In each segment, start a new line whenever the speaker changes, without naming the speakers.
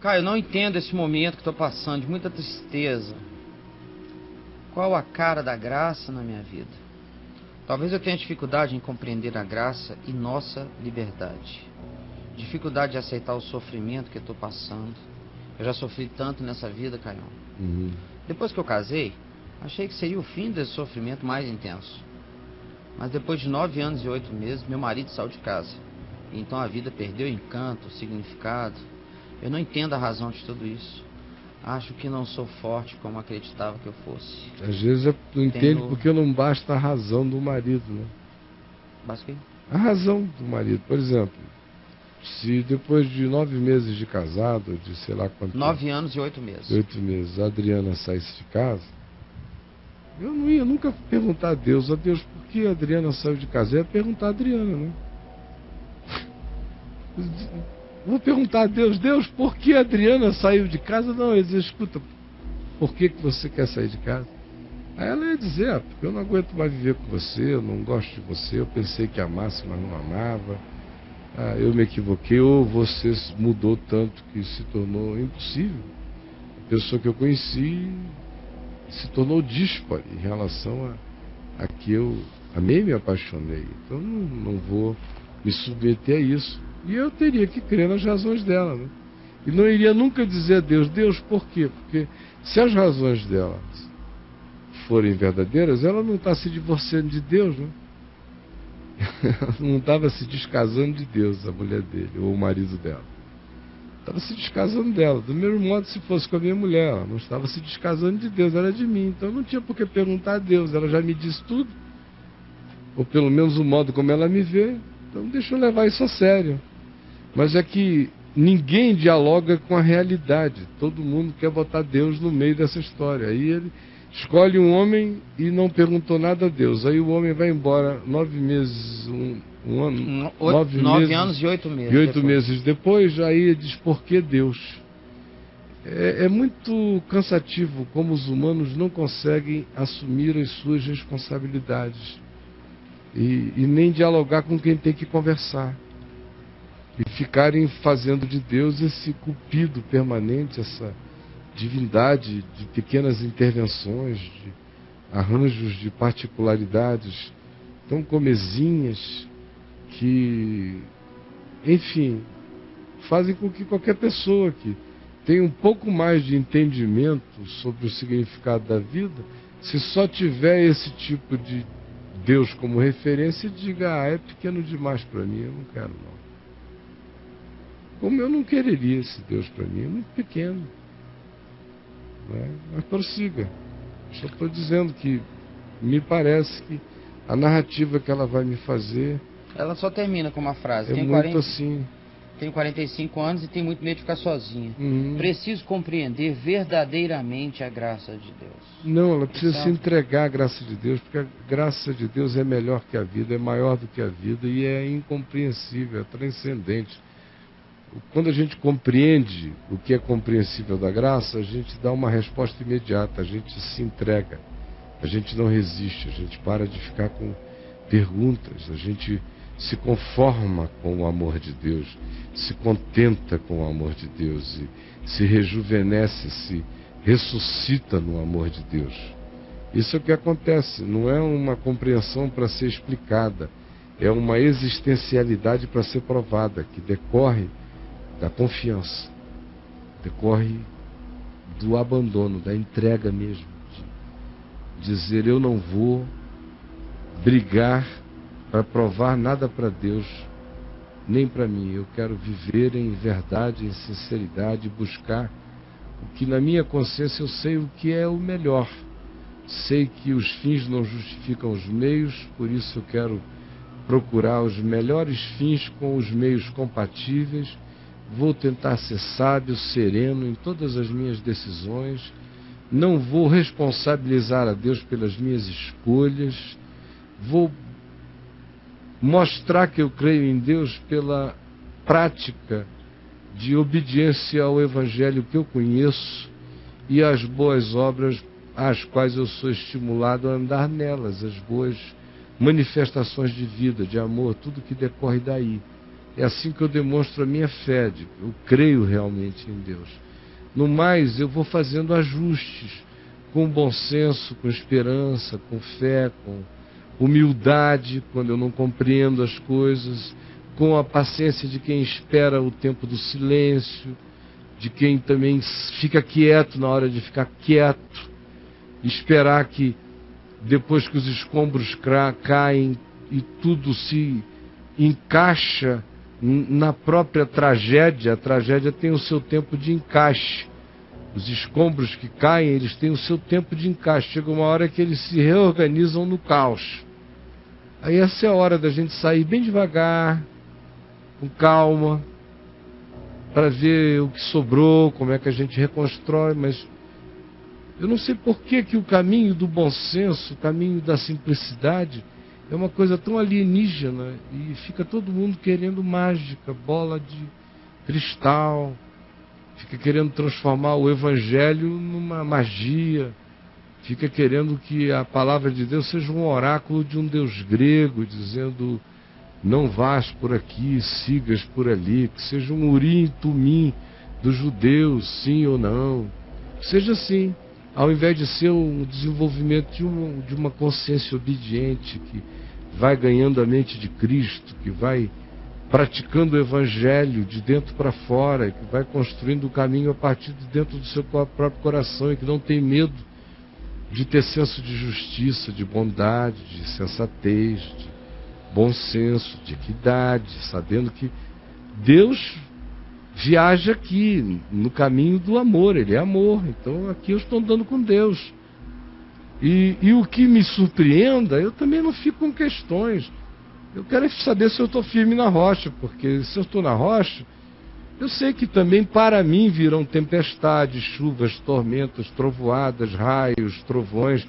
Cara, eu não entendo esse momento que estou passando, de muita tristeza. Qual a cara da graça na minha vida? Talvez eu tenha dificuldade em compreender a graça e nossa liberdade. Dificuldade de aceitar o sofrimento que eu estou passando. Eu já sofri tanto nessa vida, Caião. Depois que eu casei, achei que seria o fim desse sofrimento mais intenso. Mas depois de 9 anos e 8 meses, meu marido saiu de casa. E então a vida perdeu o encanto, o significado. Eu não entendo a razão de tudo isso. Acho que não sou forte como acreditava que eu fosse.
Às vezes eu não entendo porque não basta a razão do marido, né?
Basta o quê?
A razão do marido. Por exemplo, se depois de 9 meses de casado, de sei lá quanto
9 anos e 8 meses.
8 meses, a Adriana saísse de casa, eu não ia nunca perguntar a Deus, por que a Adriana saiu de casa? Eu ia perguntar a Adriana, né? Vou perguntar a Deus, por que a Adriana saiu de casa? Não, ele diz, escuta, por que você quer sair de casa? Aí ela ia dizer, porque eu não aguento mais viver com você, eu não gosto de você, eu pensei que amasse, mas não amava, eu me equivoquei, ou você mudou tanto que se tornou impossível. A pessoa que eu conheci se tornou díspare em relação a que eu amei e me apaixonei. Então não vou me submeter a isso. E eu teria que crer nas razões dela, né? E não iria nunca dizer a Deus, por quê? Porque se as razões dela forem verdadeiras, ela não está se divorciando de Deus, né? Ela não estava se descasando de Deus, a mulher dele, ou o marido dela. Estava se descasando dela. Do mesmo modo, se fosse com a minha mulher, ela não estava se descasando de Deus, era de mim. Então não tinha por que perguntar a Deus, ela já me disse tudo. Ou pelo menos o modo como ela me vê. Então deixa eu levar isso a sério. Mas é que ninguém dialoga com a realidade. Todo mundo quer botar Deus no meio dessa história. Aí ele escolhe um homem e não perguntou nada a Deus. Aí o homem vai embora 9 meses, um ano,
9 anos e 8 meses.
E 8 meses depois, aí diz, por que Deus? É muito cansativo como os humanos não conseguem assumir as suas responsabilidades. E nem dialogar com quem tem que conversar. E ficarem fazendo de Deus esse cupido permanente, essa divindade de pequenas intervenções, de arranjos de particularidades tão comezinhas que, enfim, fazem com que qualquer pessoa que tenha um pouco mais de entendimento sobre o significado da vida, se só tiver esse tipo de Deus como referência, diga, é pequeno demais para mim, eu não quero não. Como eu não quereria esse Deus para mim, é muito pequeno. Né? Mas prossiga. Só estou dizendo que me parece que a narrativa que ela vai me fazer...
Ela só termina com uma frase.
Assim.
Tenho 45 anos e tenho muito medo de ficar sozinha. Preciso compreender verdadeiramente a graça de Deus.
Não, ela precisa se entregar à graça de Deus, porque a graça de Deus é melhor que a vida, é maior do que a vida e é incompreensível, é transcendente. Quando a gente compreende o que é compreensível da graça, a gente dá uma resposta imediata, a gente se entrega, a gente não resiste, a gente para de ficar com perguntas, a gente se conforma com o amor de Deus, se contenta com o amor de Deus e se rejuvenesce, se ressuscita no amor de Deus. Isso é o que acontece, não é uma compreensão para ser explicada, é uma existencialidade para ser provada, que decorre da confiança, decorre do abandono, da entrega mesmo, de dizer eu não vou brigar para provar nada para Deus, nem para mim, eu quero viver em verdade, em sinceridade, buscar o que na minha consciência eu sei o que é o melhor, sei que os fins não justificam os meios, por isso eu quero procurar os melhores fins com os meios compatíveis. Vou tentar ser sábio, sereno em todas as minhas decisões. Não vou responsabilizar a Deus pelas minhas escolhas. Vou mostrar que eu creio em Deus pela prática de obediência ao Evangelho que eu conheço e às boas obras às quais eu sou estimulado a andar nelas, as boas manifestações de vida, de amor, tudo que decorre daí. É assim que eu demonstro a minha fé, eu creio realmente em Deus. No mais, eu vou fazendo ajustes, com bom senso, com esperança, com fé, com humildade, quando eu não compreendo as coisas, com a paciência de quem espera o tempo do silêncio, de quem também fica quieto na hora de ficar quieto, esperar que depois que os escombros caem e tudo se encaixa na própria tragédia, a tragédia tem o seu tempo de encaixe. Os escombros que caem, eles têm o seu tempo de encaixe. Chega uma hora que eles se reorganizam no caos. Aí essa é a hora da gente sair bem devagar, com calma, para ver o que sobrou, como é que a gente reconstrói. Mas eu não sei por que o caminho do bom senso, o caminho da simplicidade, é uma coisa tão alienígena e fica todo mundo querendo mágica, bola de cristal, fica querendo transformar o evangelho numa magia, fica querendo que a palavra de Deus seja um oráculo de um Deus grego, dizendo não vás por aqui, sigas por ali, que seja um urim e tumim dos judeus, sim ou não, que seja assim, ao invés de ser um desenvolvimento de uma consciência obediente, que vai ganhando a mente de Cristo, que vai praticando o evangelho de dentro para fora, que vai construindo o caminho a partir de dentro do seu próprio coração e que não tem medo de ter senso de justiça, de bondade, de sensatez, de bom senso, de equidade, sabendo que Deus viaja aqui no caminho do amor, Ele é amor, então aqui eu estou andando com Deus. E o que me surpreenda, eu também não fico com questões. Eu quero saber se eu estou firme na rocha, porque se eu estou na rocha, eu sei que também para mim virão tempestades, chuvas, tormentas, trovoadas, raios, trovões.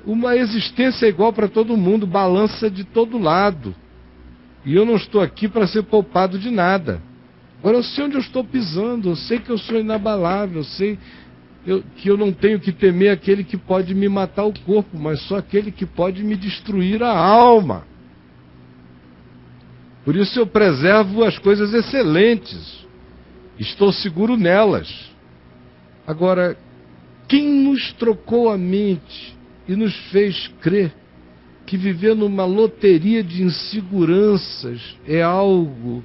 Uma existência igual para todo mundo, balança de todo lado. E eu não estou aqui para ser poupado de nada. Agora eu sei onde eu estou pisando, eu sei que eu sou inabalável, eu sei que eu não tenho que temer aquele que pode me matar o corpo, mas só aquele que pode me destruir a alma. Por isso eu preservo as coisas excelentes, estou seguro nelas. Agora, quem nos trocou a mente e nos fez crer que viver numa loteria de inseguranças é algo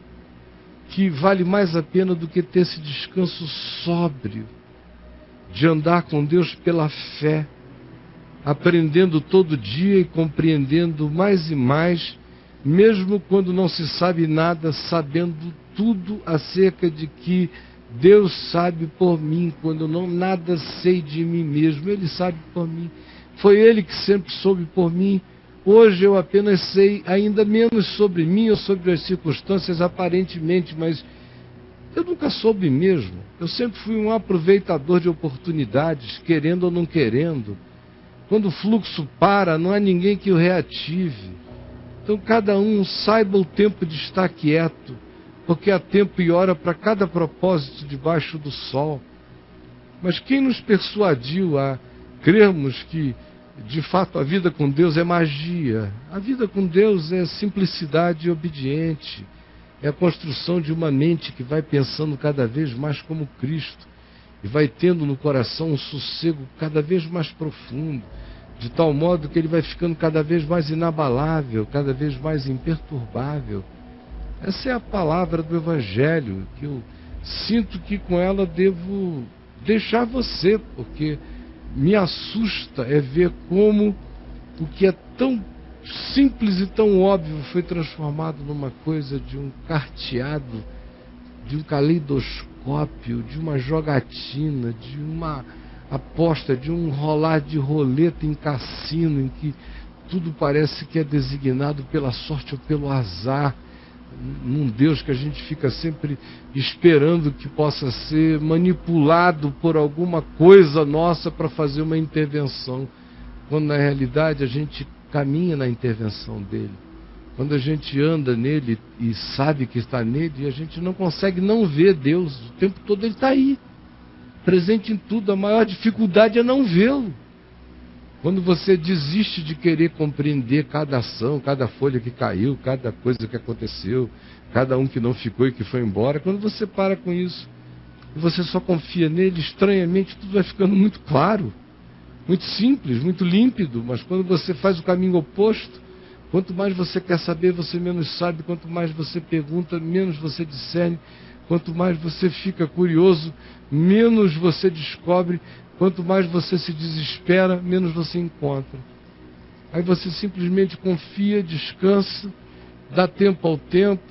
que vale mais a pena do que ter esse descanso sóbrio, de andar com Deus pela fé, aprendendo todo dia e compreendendo mais e mais, mesmo quando não se sabe nada, sabendo tudo acerca de que Deus sabe por mim, quando eu não nada sei de mim mesmo, Ele sabe por mim. Foi Ele que sempre soube por mim. Hoje eu apenas sei ainda menos sobre mim ou sobre as circunstâncias aparentemente, mas eu nunca soube mesmo. Eu sempre fui um aproveitador de oportunidades, querendo ou não querendo. Quando o fluxo para, não há ninguém que o reative. Então cada um saiba o tempo de estar quieto, porque há tempo e hora para cada propósito debaixo do sol. Mas quem nos persuadiu a crermos que de fato a vida com Deus é magia? A vida com Deus é simplicidade obediente, é a construção de uma mente que vai pensando cada vez mais como Cristo e vai tendo no coração um sossego cada vez mais profundo, de tal modo que ele vai ficando cada vez mais inabalável, cada vez mais imperturbável. Essa é a palavra do Evangelho, que eu sinto que com ela devo deixar você, porque me assusta é ver como o que é tão simples e tão óbvio foi transformado numa coisa de um carteado, de um caleidoscópio, de uma jogatina, de uma aposta, de um rolar de roleta em cassino, em que tudo parece que é designado pela sorte ou pelo azar, num Deus que a gente fica sempre esperando que possa ser manipulado por alguma coisa nossa para fazer uma intervenção, quando na realidade a gente caminha na intervenção dele. Quando a gente anda nele e sabe que está nele, a gente não consegue não ver Deus, o tempo todo ele está aí, presente em tudo. A maior dificuldade é não vê-lo. Quando você desiste de querer compreender cada ação, cada folha que caiu, cada coisa que aconteceu, cada um que não ficou e que foi embora, quando você para com isso e você só confia nele, estranhamente tudo vai ficando muito claro, muito simples, muito límpido. Mas quando você faz o caminho oposto, quanto mais você quer saber, você menos sabe. Quanto mais você pergunta, menos você discerne. Quanto mais você fica curioso, menos você descobre. Quanto mais você se desespera, menos você encontra. Aí você simplesmente confia, descansa, dá tempo ao tempo,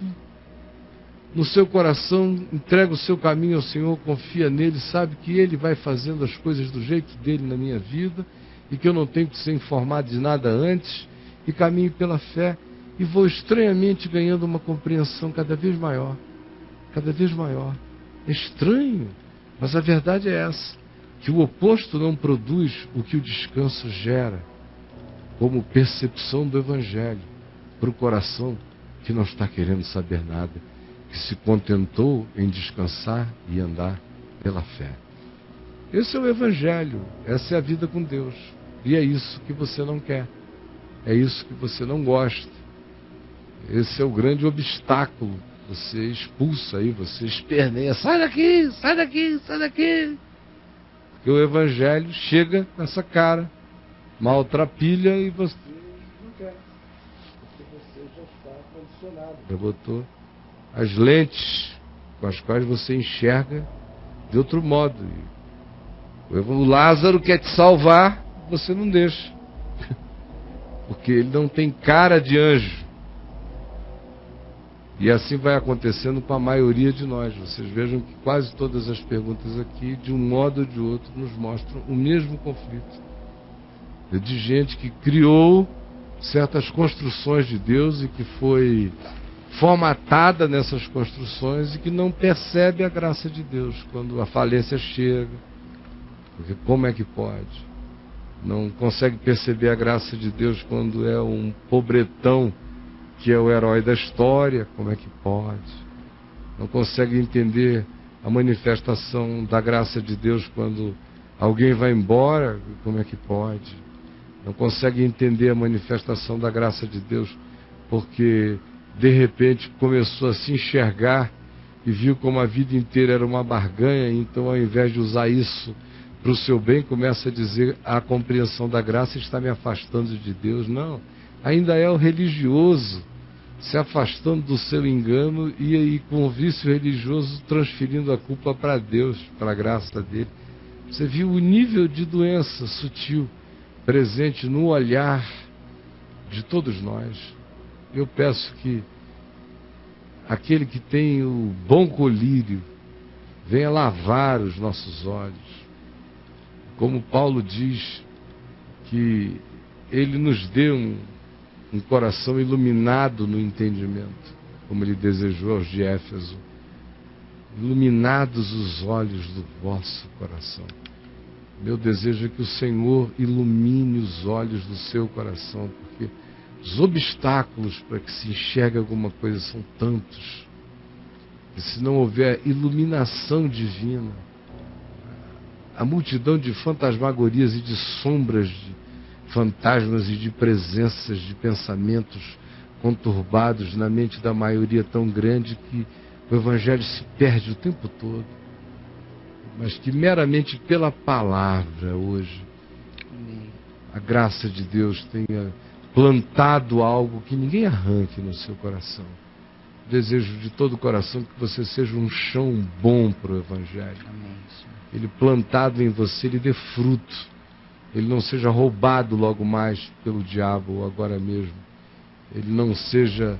no seu coração, entrega o seu caminho ao Senhor, confia nele, sabe que Ele vai fazendo as coisas do jeito dele na minha vida e que eu não tenho que ser informado de nada antes, e caminho pela fé e vou estranhamente ganhando uma compreensão cada vez maior, cada vez maior. É estranho, mas a verdade é essa, que o oposto não produz o que o descanso gera, como percepção do Evangelho para o coração que não está querendo saber nada, que se contentou em descansar e andar pela fé. Esse é o Evangelho, essa é a vida com Deus. E é isso que você não quer, é isso que você não gosta. Esse é o grande obstáculo. Você expulsa aí, você esperneia, sai daqui, sai daqui, sai daqui. Porque o Evangelho chega com essa cara maltrapilha e você não quer, porque você já está condicionado. Já botou as lentes com as quais você enxerga de outro modo. O Lázaro quer te salvar, você não deixa, porque ele não tem cara de anjo. E assim vai acontecendo com a maioria de nós. Vocês vejam que quase todas as perguntas aqui, de um modo ou de outro, nos mostram o mesmo conflito. É de gente que criou certas construções de Deus e que foi formatada nessas construções e que não percebe a graça de Deus quando a falência chega. Porque como é que pode? Não consegue perceber a graça de Deus quando é um pobretão que é o herói da história. Como é que pode? Não consegue entender a manifestação da graça de Deus quando alguém vai embora. Como é que pode? Não consegue entender a manifestação da graça de Deus porque de repente começou a se enxergar e viu como a vida inteira era uma barganha. Então, ao invés de usar isso para o seu bem, começa a dizer: a compreensão da graça está me afastando de Deus. Não, ainda é o religioso se afastando do seu engano e aí com o vício religioso transferindo a culpa para Deus, para a graça dele. Você viu o nível de doença sutil presente no olhar de todos nós. Eu peço que aquele que tem o bom colírio venha lavar os nossos olhos. Como Paulo diz, que ele nos dê um coração iluminado no entendimento, como ele desejou aos de Éfeso. Iluminados os olhos do vosso coração. Meu desejo é que o Senhor ilumine os olhos do seu coração, porque os obstáculos para que se enxergue alguma coisa são tantos, que se não houver iluminação divina, a multidão de fantasmagorias e de sombras, de fantasmas e de presenças, de pensamentos conturbados na mente da maioria tão grande que o Evangelho se perde o tempo todo. Mas que meramente pela palavra hoje a graça de Deus tenha plantado algo que ninguém arranque no seu coração. Desejo de todo o coração que você seja um chão bom para o Evangelho. Ele plantado em você, ele dê fruto. Ele não seja roubado logo mais pelo diabo ou agora mesmo. Ele não seja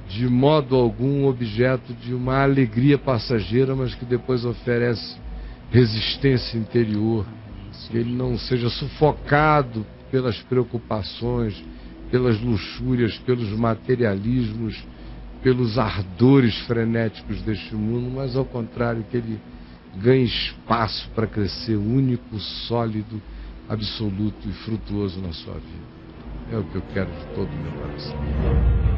de modo algum objeto de uma alegria passageira, mas que depois oferece resistência interior. Que ele não seja sufocado pelas preocupações, pelas luxúrias, pelos materialismos, pelos ardores frenéticos deste mundo, mas ao contrário, que ele ganhe espaço para crescer único, sólido, absoluto e frutuoso na sua vida. É o que eu quero de todo o meu coração.